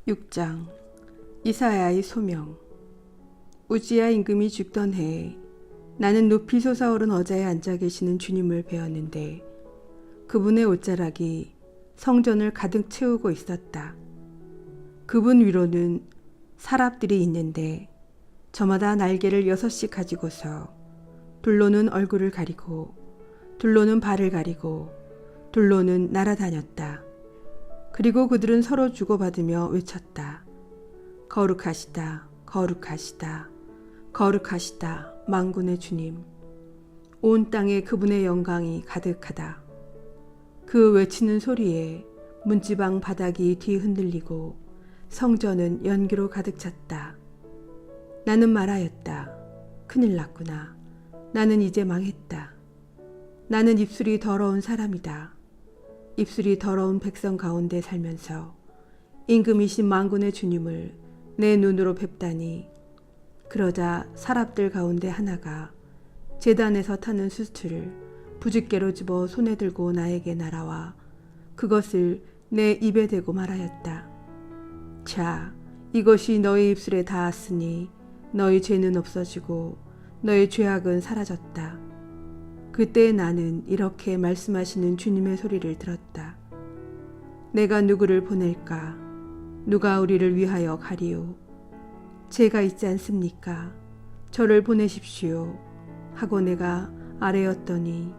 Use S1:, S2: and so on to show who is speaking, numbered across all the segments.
S1: 6장 이사야의 소명. 우지야 임금이 죽던 해에 나는 높이 솟아오른 의자에 앉아 계시는 주님을 배웠는데 그분의 옷자락이 성전을 가득 채우고 있었다. 그분 위로는 사랍들이 있는데 저마다 날개를 6씩 가지고서 둘로는 얼굴을 가리고 둘로는 발을 가리고 둘로는 날아다녔다. 그리고 그들은 서로 주고받으며 외쳤다. 거룩하시다, 거룩하시다, 거룩하시다, 만군의 주님. 온 땅에 그분의 영광이 가득하다. 그 외치는 소리에 문지방 바닥이 뒤흔들리고 성전은 연기로 가득 찼다. 나는 말하였다. 큰일 났구나. 나는 이제 망했다. 나는 입술이 더러운 사람이다. 입술이 더러운 백성 가운데 살면서 임금이신 만군의 주님을 내 눈으로 뵙다니. 그러자 사랍들 가운데 하나가 제단에서 타는 수트를 부집개로 집어 손에 들고 나에게 날아와 그것을 내 입에 대고 말하였다. 자, 이것이 너희 입술에 닿았으니 너희 죄는 없어지고 너희 죄악은 사라졌다. 그때 나는 이렇게 말씀하시는 주님의 소리를 들었다. 내가 누구를 보낼까? 누가 우리를 위하여 가리오? 제가 있지 않습니까? 저를 보내십시오. 하고 내가 아뢰었더니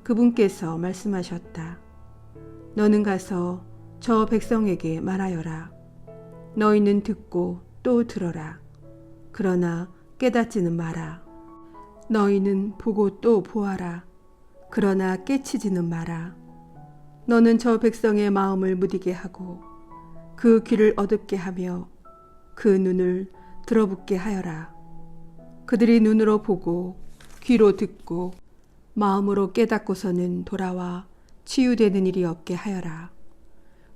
S1: 그분께서 말씀하셨다. 너는 가서 저 백성에게 말하여라. 너희는 듣고 또 들어라. 그러나 깨닫지는 마라. 너희는 보고 또 보아라. 그러나 깨치지는 마라. 너는 저 백성의 마음을 무디게 하고 그 귀를 어둡게 하며 그 눈을 들어붙게 하여라. 그들이 눈으로 보고 귀로 듣고 마음으로 깨닫고서는 돌아와 치유되는 일이 없게 하여라.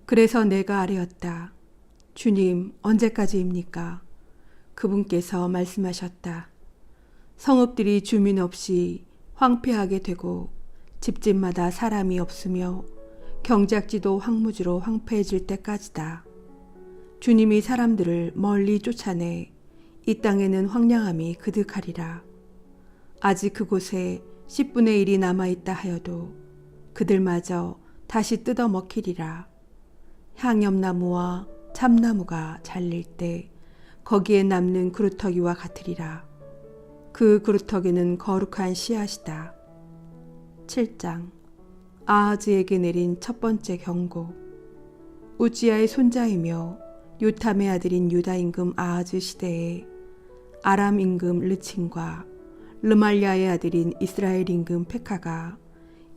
S1: 그래서 내가 아뢰었다. 주님, 언제까지입니까? 그분께서 말씀하셨다. 성읍들이 주민 없이 황폐하게 되고 집집마다 사람이 없으며 경작지도 황무지로 황폐해질 때까지다. 주님이 사람들을 멀리 쫓아내 이 땅에는 황량함이 그득하리라. 아직 그곳에 10분의 1이 남아있다 하여도 그들마저 다시 뜯어 먹히리라. 향염나무와 참나무가 잘릴 때 거기에 남는 그루터기와 같으리라. 그 그루터기는 거룩한 씨앗이다. 7장 아하즈에게 내린 첫 번째 경고. 우지야의 손자이며 요탐의 아들인 유다 임금 아하즈 시대에 아람 임금 르친과 르말야의 아들인 이스라엘 임금 페카가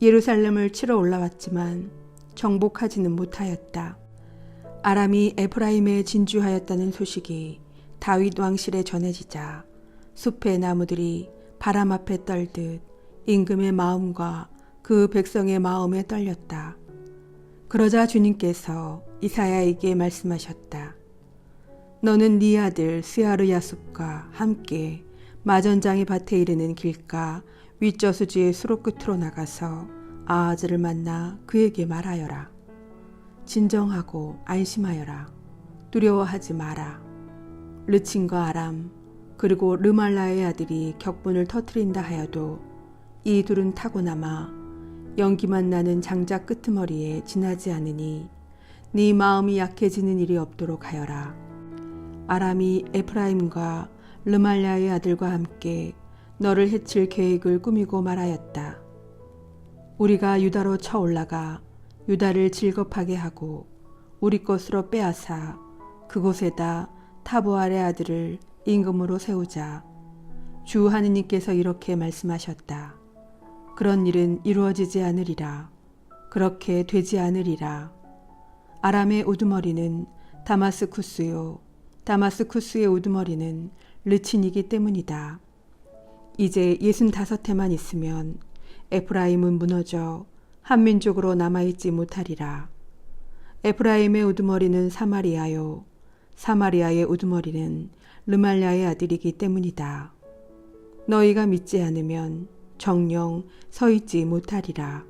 S1: 예루살렘을 치러 올라왔지만 정복하지는 못하였다. 아람이 에프라임에 진주하였다는 소식이 다윗 왕실에 전해지자 숲의 나무들이 바람 앞에 떨듯 임금의 마음과 그 백성의 마음에 떨렸다. 그러자 주님께서 이사야에게 말씀하셨다. 너는 네 아들 스야르야숲과 함께 마전장의 밭에 이르는 길가 윗저수지의 수로 끝으로 나가서 아하즈를 만나 그에게 말하여라. 진정하고 안심하여라. 두려워하지 마라. 르친과 아람 그리고 르말라의 아들이 격분을 터뜨린다 하여도 이 둘은 타고나마 연기만 나는 장작 끄트머리에 지나지 않으니 네 마음이 약해지는 일이 없도록 하여라. 아람이 에프라임과 르말라의 아들과 함께 너를 해칠 계획을 꾸미고 말하였다. 우리가 유다로 쳐 올라가 유다를 질겁하게 하고 우리 것으로 빼앗아 그곳에다 타보알의 아들을 임금으로 세우자. 주 하느님께서 이렇게 말씀하셨다. 그런 일은 이루어지지 않으리라. 그렇게 되지 않으리라. 아람의 우두머리는 다마스쿠스요. 다마스쿠스의 우두머리는 르친이기 때문이다. 이제 65해만 있으면 에프라임은 무너져 한민족으로 남아있지 못하리라. 에프라임의 우두머리는 사마리아요. 사마리아의 우두머리는 르말야의 아들이기 때문이다. 너희가 믿지 않으면 정녕 서 있지 못하리라.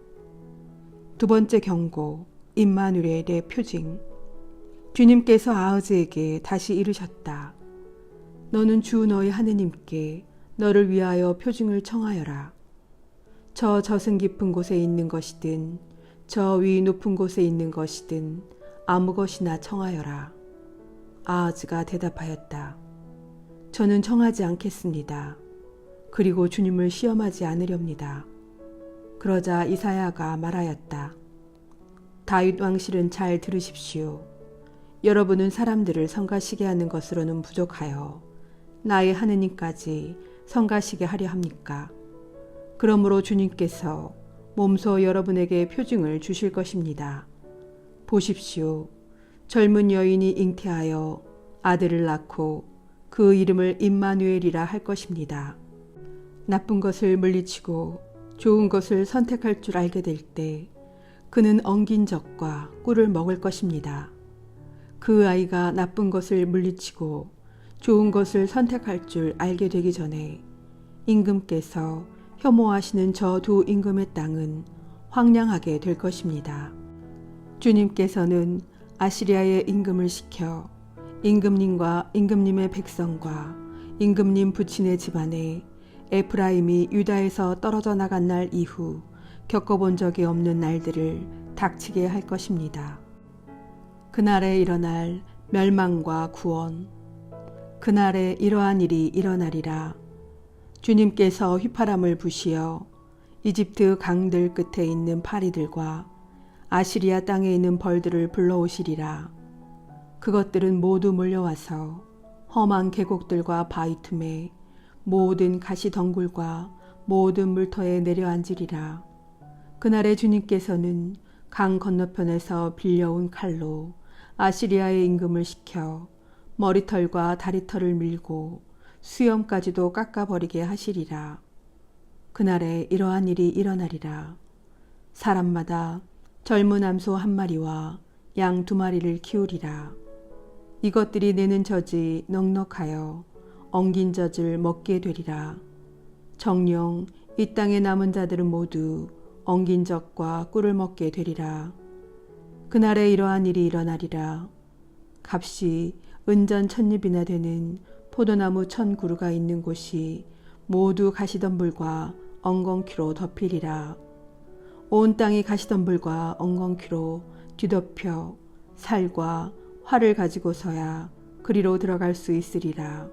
S1: 두 번째 경고, 임마누엘의 표징. 주님께서 아버지에게 다시 이르셨다. 너는 주 너희 하느님께 너를 위하여 표징을 청하여라. 저 저승 깊은 곳에 있는 것이든 저 위 높은 곳에 있는 것이든 아무 것이나 청하여라. 아하즈가 대답하였다. 저는 청하지 않겠습니다. 그리고 주님을 시험하지 않으렵니다. 그러자 이사야가 말하였다. 다윗 왕실은 잘 들으십시오. 여러분은 사람들을 성가시게 하는 것으로는 부족하여 나의 하느님까지 성가시게 하려 합니까? 그러므로 주님께서 몸소 여러분에게 표징을 주실 것입니다. 보십시오. 젊은 여인이 잉태하여 아들을 낳고 그 이름을 임마누엘이라 할 것입니다. 나쁜 것을 물리치고 좋은 것을 선택할 줄 알게 될 때 그는 엉긴 젖과 꿀을 먹을 것입니다. 그 아이가 나쁜 것을 물리치고 좋은 것을 선택할 줄 알게 되기 전에 임금께서 혐오하시는 저 두 임금의 땅은 황량하게 될 것입니다. 주님께서는 아시리아의 임금을 시켜 임금님과 임금님의 백성과 임금님 부친의 집안에 에프라임이 유다에서 떨어져 나간 날 이후 겪어본 적이 없는 날들을 닥치게 할 것입니다. 그날에 일어날 멸망과 구원, 그날에 이러한 일이 일어나리라. 주님께서 휘파람을 부시어 이집트 강들 끝에 있는 파리들과 아시리아 땅에 있는 벌들을 불러오시리라. 그것들은 모두 몰려와서 험한 계곡들과 바위 틈에 모든 가시 덩굴과 모든 물터에 내려앉으리라. 그날에 주님께서는 강 건너편에서 빌려온 칼로 아시리아의 임금을 시켜 머리털과 다리털을 밀고 수염까지도 깎아버리게 하시리라. 그날에 이러한 일이 일어나리라. 사람마다 젊은 암소 한 마리와 양 2마리를 키우리라. 이것들이 내는 젖이 넉넉하여 엉긴 젖을 먹게 되리라. 정녕 이 땅에 남은 자들은 모두 엉긴 젖과 꿀을 먹게 되리라. 그날에 이러한 일이 일어나리라. 값이 은전 1000립이나 되는 포도나무 1000그루가 있는 곳이 모두 가시덤불과 엉겅퀴로 덮이리라. 온 땅이 가시덤불과 엉겅퀴로 뒤덮여 살과 활을 가지고서야 그리로 들어갈 수 있으리라.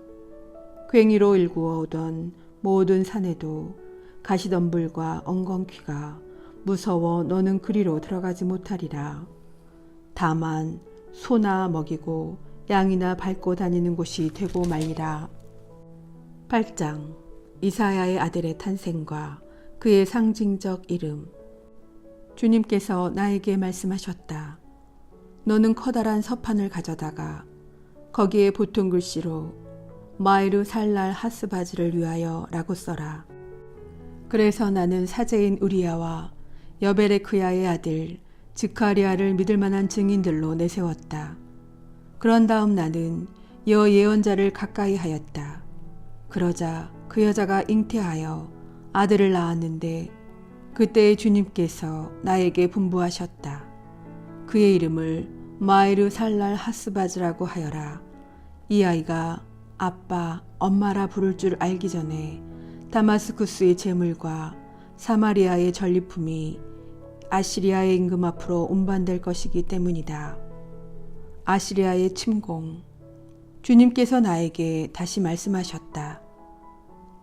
S1: 괭이로 일구어 오던 모든 산에도 가시덤불과 엉겅퀴가 무서워 너는 그리로 들어가지 못하리라. 다만 소나 먹이고 양이나 밟고 다니는 곳이 되고 말리라. 8장 이사야의 아들의 탄생과 그의 상징적 이름. 주님께서 나에게 말씀하셨다. 너는 커다란 서판을 가져다가 거기에 보통 글씨로 마이르 살랄 하스바즈를 위하여 라고 써라. 그래서 나는 사제인 우리야와 여베레크야의 아들 즈카리아를 믿을 만한 증인들로 내세웠다. 그런 다음 나는 여 예언자를 가까이 하였다. 그러자 그 여자가 잉태하여 아들을 낳았는데 그때의 주님께서 나에게 분부하셨다. 그의 이름을 마이르 살랄 하스바즈라고 하여라. 이 아이가 아빠, 엄마라 부를 줄 알기 전에 다마스쿠스의 재물과 사마리아의 전리품이 아시리아의 임금 앞으로 운반될 것이기 때문이다. 아시리아의 침공. 주님께서 나에게 다시 말씀하셨다.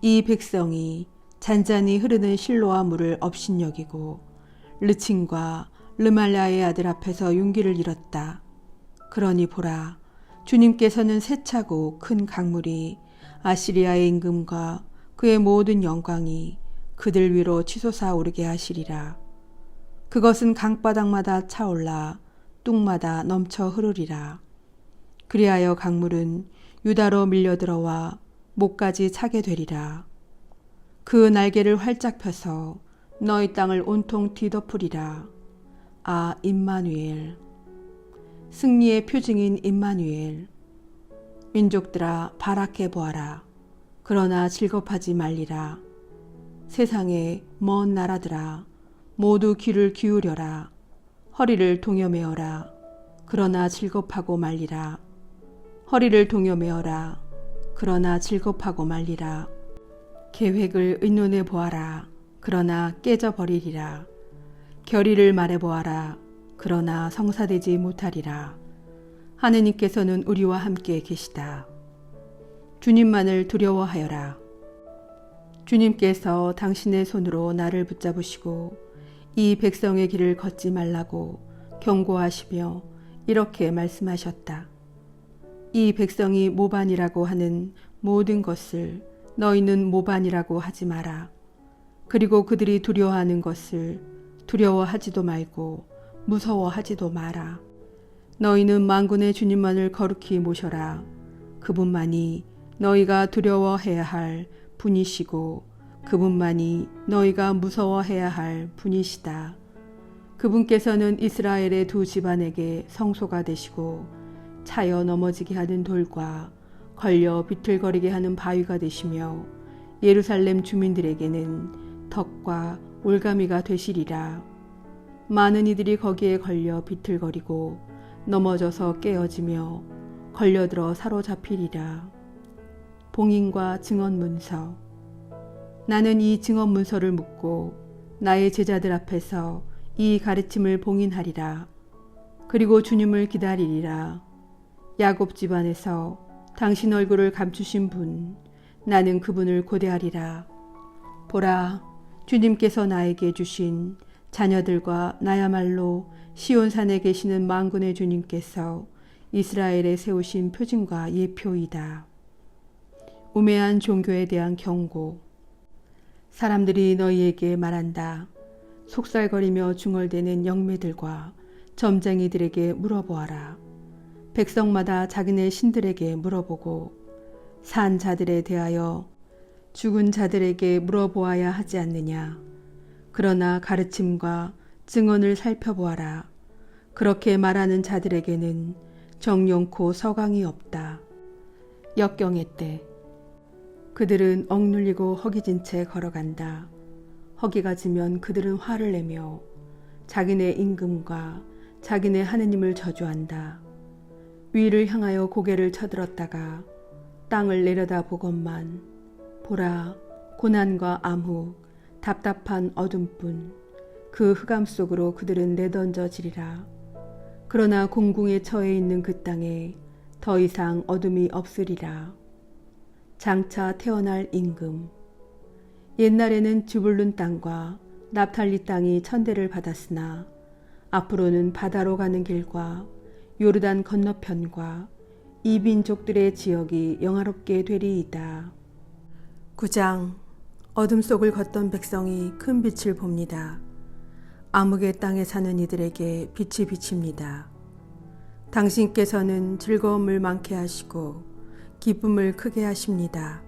S1: 이 백성이 잔잔히 흐르는 실로와 물을 업신여기고 르친과 르말라의 아들 앞에서 용기를 잃었다. 그러니 보라, 주님께서는 세차고 큰 강물이 아시리아의 임금과 그의 모든 영광이 그들 위로 치솟아 오르게 하시리라. 그것은 강바닥마다 차올라 뚝마다 넘쳐 흐르리라. 그리하여 강물은 유다로 밀려들어와 목까지 차게 되리라. 그 날개를 활짝 펴서 너희 땅을 온통 뒤덮으리라. 아, 임마누엘. 승리의 표징인 임마누엘. 민족들아 바라게 보아라. 그러나 즐겁하지 말리라. 세상의 먼 나라들아 모두 귀를 기울여라. 허리를 동여매어라. 그러나 즐겁하고 말리라. 허리를 동여매어라. 그러나 즐겁하고 말리라. 계획을 의논해 보아라. 그러나 깨져버리리라. 결의를 말해보아라. 그러나 성사되지 못하리라. 하느님께서는 우리와 함께 계시다. 주님만을 두려워하여라. 주님께서 당신의 손으로 나를 붙잡으시고 이 백성의 길을 걷지 말라고 경고하시며 이렇게 말씀하셨다. 이 백성이 모반이라고 하는 모든 것을 너희는 모반이라고 하지 마라. 그리고 그들이 두려워하는 것을 두려워하지도 말고 무서워하지도 마라. 너희는 만군의 주님만을 거룩히 모셔라. 그분만이 너희가 두려워해야 할 분이시고 그분만이 너희가 무서워해야 할 분이시다. 그분께서는 이스라엘의 두 집안에게 성소가 되시고 차여 넘어지게 하는 돌과 걸려 비틀거리게 하는 바위가 되시며 예루살렘 주민들에게는 덕과 올가미가 되시리라. 많은 이들이 거기에 걸려 비틀거리고 넘어져서 깨어지며 걸려들어 사로잡히리라. 봉인과 증언 문서. 나는 이 증언 문서를 묻고 나의 제자들 앞에서 이 가르침을 봉인하리라. 그리고 주님을 기다리리라. 야곱 집안에서 당신 얼굴을 감추신 분, 나는 그분을 고대하리라. 보라, 주님께서 나에게 주신 자녀들과 나야말로 시온산에 계시는 만군의 주님께서 이스라엘에 세우신 표징과 예표이다. 우매한 종교에 대한 경고. 사람들이 너희에게 말한다. 속살거리며 중얼대는 영매들과 점쟁이들에게 물어보아라. 백성마다 자기네 신들에게 물어보고 산 자들에 대하여 죽은 자들에게 물어보아야 하지 않느냐. 그러나 가르침과 증언을 살펴보아라. 그렇게 말하는 자들에게는 정령코 서강이 없다. 역경의 때 그들은 억눌리고 허기진 채 걸어간다. 허기가 지면 그들은 화를 내며 자기네 임금과 자기네 하느님을 저주한다. 위를 향하여 고개를 쳐들었다가 땅을 내려다 보건만 보라, 고난과 암흑, 답답한 어둠뿐 그 흑암 속으로 그들은 내던져지리라. 그러나 공궁에 처해 있는 그 땅에 더 이상 어둠이 없으리라. 장차 태어날 임금. 옛날에는 즈불룬 땅과 납탈리 땅이 천대를 받았으나 앞으로는 바다로 가는 길과 요르단 건너편과 이 민족들의 지역이 영화롭게 되리이다. 9장. 어둠 속을 걷던 백성이 큰 빛을 봅니다. 암흑의 땅에 사는 이들에게 빛이 비칩니다. 당신께서는 즐거움을 많게 하시고 기쁨을 크게 하십니다.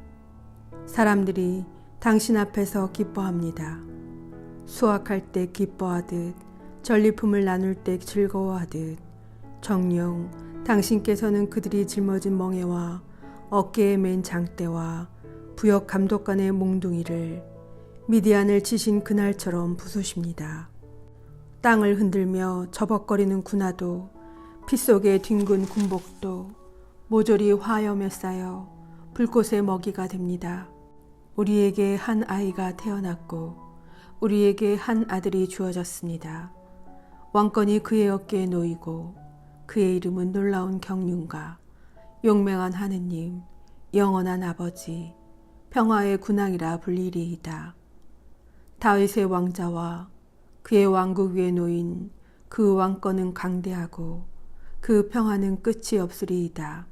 S1: 사람들이 당신 앞에서 기뻐합니다. 수확할 때 기뻐하듯 전리품을 나눌 때 즐거워하듯 정녕 당신께서는 그들이 짊어진 멍에와 어깨에 맨 장대와 부역 감독관의 몽둥이를 미디안을 치신 그날처럼 부수십니다. 땅을 흔들며 저벅거리는 군화도 피 속에 뒹군 군복도 모조리 화염에 쌓여 불꽃의 먹이가 됩니다. 우리에게 한 아이가 태어났고 우리에게 한 아들이 주어졌습니다. 왕권이 그의 어깨에 놓이고 그의 이름은 놀라운 경륜가, 용맹한 하느님, 영원한 아버지, 평화의 군왕이라 불리리이다. 다윗의 왕자와 그의 왕국 위에 놓인 그 왕권은 강대하고 그 평화는 끝이 없으리이다.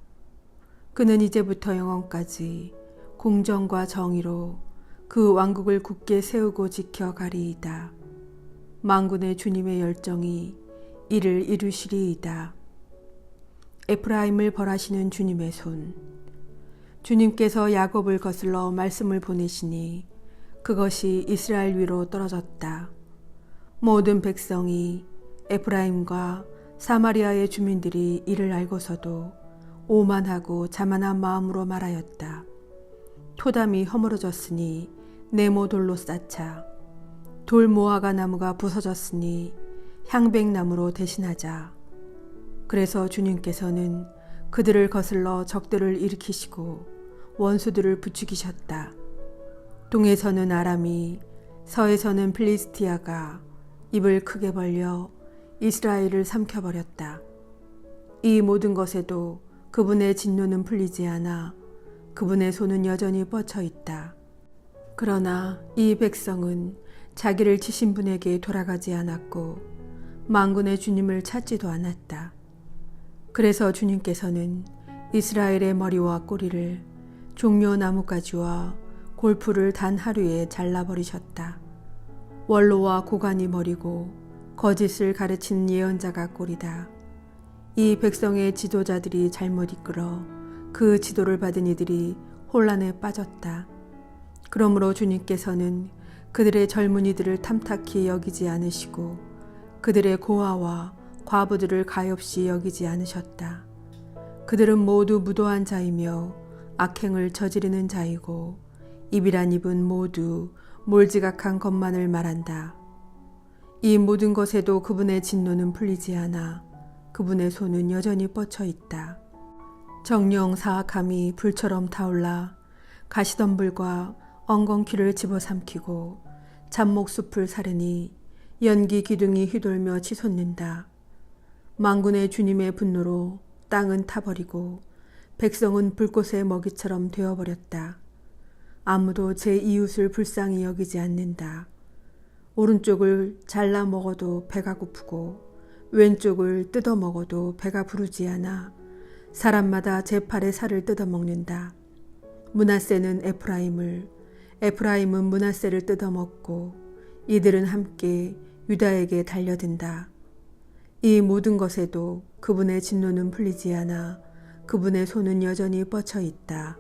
S1: 그는 이제부터 영원까지 공정과 정의로 그 왕국을 굳게 세우고 지켜가리이다. 만군의 주님의 열정이 이를 이루시리이다. 에프라임을 벌하시는 주님의 손. 주님께서 야곱을 거슬러 말씀을 보내시니 그것이 이스라엘 위로 떨어졌다. 모든 백성이 에프라임과 사마리아의 주민들이 이를 알고서도 오만하고 자만한 마음으로 말하였다. 토담이 허물어졌으니 네모돌로 쌓자. 돌 모아가 나무가 부서졌으니 향백나무로 대신하자. 그래서 주님께서는 그들을 거슬러 적들을 일으키시고 원수들을 부추기셨다. 동에서는 아람이, 서에서는 필리스티아가 입을 크게 벌려 이스라엘을 삼켜버렸다. 이 모든 것에도 그분의 진노는 풀리지 않아 그분의 손은 여전히 뻗쳐 있다. 그러나 이 백성은 자기를 치신 분에게 돌아가지 않았고 만군의 주님을 찾지도 않았다. 그래서 주님께서는 이스라엘의 머리와 꼬리를 종려 나뭇가지와 골프를 단 하루에 잘라버리셨다. 원로와 고관이 머리고 거짓을 가르치는 예언자가 꼴이다. 이 백성의 지도자들이 잘못 이끌어 그 지도를 받은 이들이 혼란에 빠졌다. 그러므로 주님께서는 그들의 젊은이들을 탐탁히 여기지 않으시고 그들의 고아와 과부들을 가엾이 여기지 않으셨다. 그들은 모두 무도한 자이며 악행을 저지르는 자이고 입이란 입은 모두 몰지각한 것만을 말한다. 이 모든 것에도 그분의 진노는 풀리지 않아 그분의 손은 여전히 뻗쳐 있다. 정령 사악함이 불처럼 타올라 가시덤불과 엉겅퀴를 집어삼키고 잡목숲을 사르니 연기 기둥이 휘돌며 치솟는다. 만군의 주님의 분노로 땅은 타버리고 백성은 불꽃의 먹이처럼 되어버렸다. 아무도 제 이웃을 불쌍히 여기지 않는다. 오른쪽을 잘라 먹어도 배가 고프고 왼쪽을 뜯어 먹어도 배가 부르지 않아 사람마다 제 팔의 살을 뜯어 먹는다. 므낫세는 에프라임을, 에프라임은 므낫세를 뜯어 먹고 이들은 함께 유다에게 달려든다. 이 모든 것에도 그분의 진노는 풀리지 않아 그분의 손은 여전히 뻗쳐 있다.